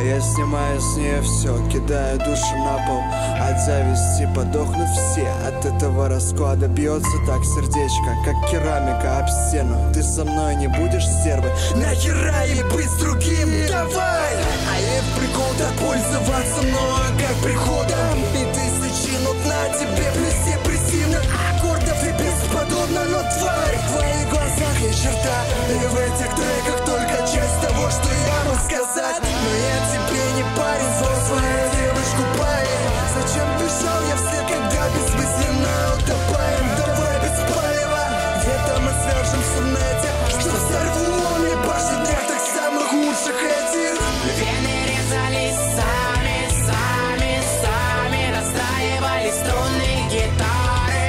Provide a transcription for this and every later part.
Я снимаю с нее все, кидаю душу на пол. От зависти подохнут все. От этого расклада бьется так сердечко, как керамика об стену. Ты со мной не будешь стервой? Нахера ей быть с другим? Давай! А ей в прикол так пользоваться мною как приходом. И тысячи нот на тебе плюс депрессивных аккордов. И бесподобно, но тварь, в твоих глазах есть черта. И в этих треках только часть того, что я мог сказать. Но я тебе не парень, взрослая девушку парень. Зачем бежал я вслед, когда бессмысленно утопаем? Давай без палева, где-то мы свяжемся в нете, что взорву мне башни днях так самых лучших этих. Вены резались сами, сами, сами. Настраивали струны гитары.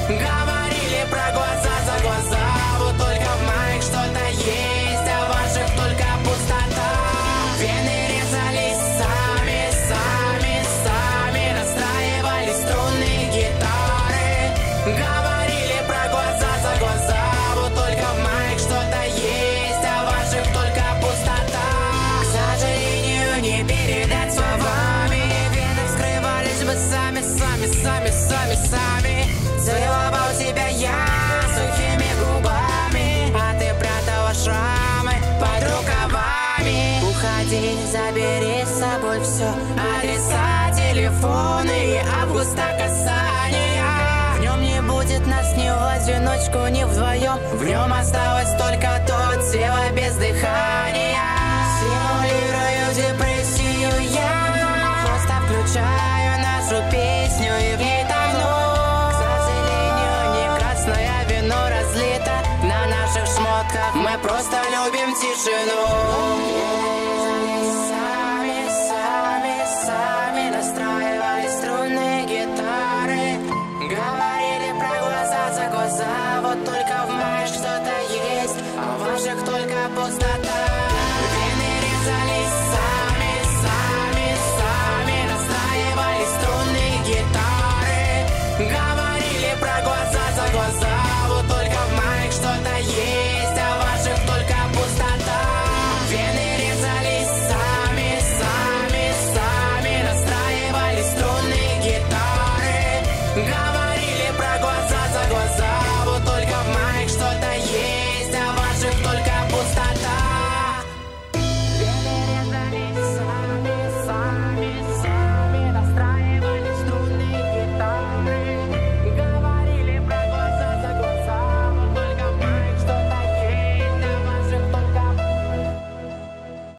Говорили про глаза за глаза. Вот только в моих что-то есть, а в ваших только пустота. Вены резались сами, сами, сами. Настраивали струны гитары. Говорили про глаза за глаза. Вот только в моих что-то есть, а в ваших только пустота. К сожалению, не передать словами. Вены вскрывались бы сами, сами, сами, сами, сами. Целовал тебя я сухими губами, а ты прятала шрамы под рукавами. Уходи, забери с собой все, адреса, телефоны и августа касания. В нем не будет нас ни в одиночку, ни вдвоем. В нем осталось только то тело без дыхания. Симулирую депрессию я, просто включаю нашу песню и в ней тону. К сожалению, не красное вино разлито на наших шмотках. Мы просто любим тишину.